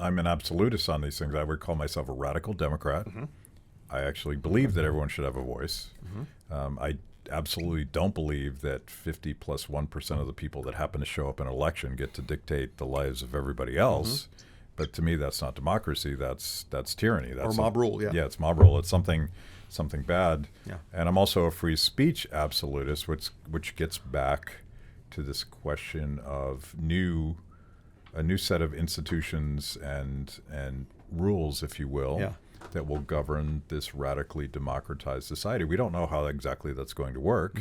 I'm an absolutist on these things. I would call myself a radical Democrat. I actually believe that everyone should have a voice. I absolutely don't believe that 50 plus 1% of the people that happen to show up in an election get to dictate the lives of everybody else. But to me, that's not democracy. That's tyranny. That's or mob rule. Yeah, it's mob rule. It's something bad. Yeah. And I'm also a free speech absolutist, which gets back to this question of a new set of institutions and rules, if you will, that will govern this radically democratized society. We don't know how exactly that's going to work.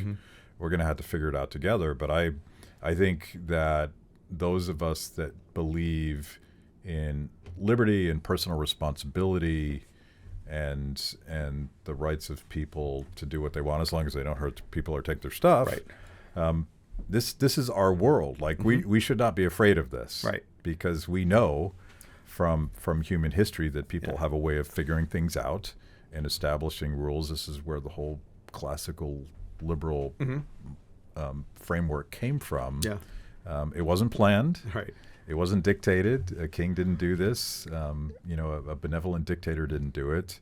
We're going to have to figure it out together. But I think that those of us that believe in liberty and personal responsibility and the rights of people to do what they want as long as they don't hurt people or take their stuff. Right. This is our world. Like we should not be afraid of this. Right. Because we know from human history that people have a way of figuring things out and establishing rules. This is where the whole classical liberal framework came from. Yeah. It wasn't planned. Right. It wasn't dictated. A king didn't do this. A benevolent dictator didn't do it.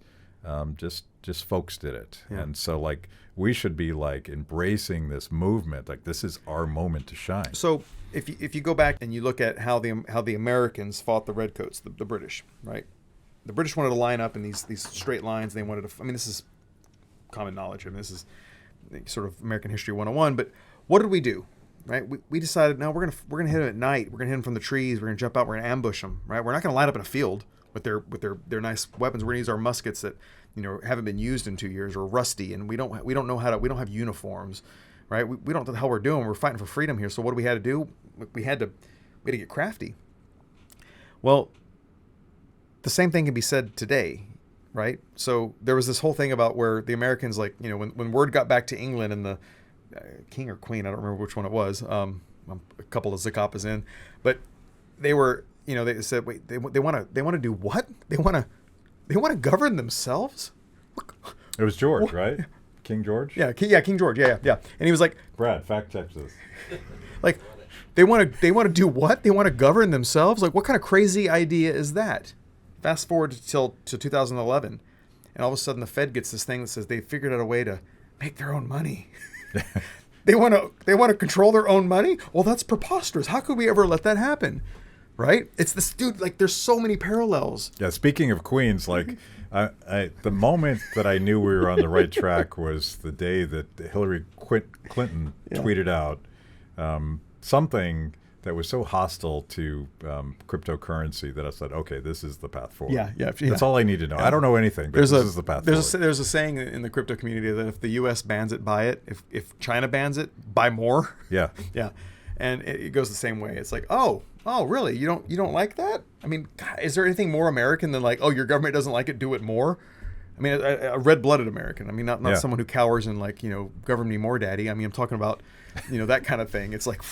Just folks did it. Yeah. And so like we should be like embracing this movement. Like this is our moment to shine. So if you go back and you look at how the Americans fought the redcoats, the British, right? The British wanted to line up in these straight lines. They wanted to. I mean, this is common knowledge. I mean, this is sort of American history 101. But what did we do? Right? We decided, no, we're gonna hit them at night. We're gonna hit them from the trees. We're gonna jump out. We're gonna ambush them. Right? We're not gonna line up in a field with their nice weapons. We're gonna use our muskets that haven't been used in 2 years or rusty, and we don't have uniforms. Right? We don't know what the hell we're doing. We're fighting for freedom here. So what do we had to do? We had to get crafty. Well, the same thing can be said today, right? So there was this whole thing about where the Americans, like, when word got back to England and the king or queen, I don't remember which one it was. I'm a couple of Zaccapas in, but they were, they said, wait, they want to do what? They want to govern themselves? It was George, what? Right? King George? Yeah, King George. Yeah. And he was like, Brad, fact check this. Like, they want to do what? They want to govern themselves? Like, what kind of crazy idea is that? Fast forward to 2011, and all of a sudden the Fed gets this thing that says they figured out a way to make their own money. They want to control their own money? Well, that's preposterous. How could we ever let that happen? Right? It's this dude. Like, there's so many parallels. Yeah. Speaking of queens, like, the moment that I knew we were on the right track was the day that Hillary Clinton tweeted out something that was so hostile to cryptocurrency that I said, okay, this is the path forward. Yeah. That's all I need to know. I don't know anything, but this is the path forward. There's a saying in the crypto community that if the U.S. bans it, buy it. If China bans it, buy more. Yeah. Yeah. And it goes the same way. It's like, oh, really? You don't like that? I mean, God, is there anything more American than like, oh, your government doesn't like it, do it more? I mean, a red-blooded American. I mean, not someone who cowers and like, govern me more, daddy. I mean, I'm talking about, that kind of thing. It's like,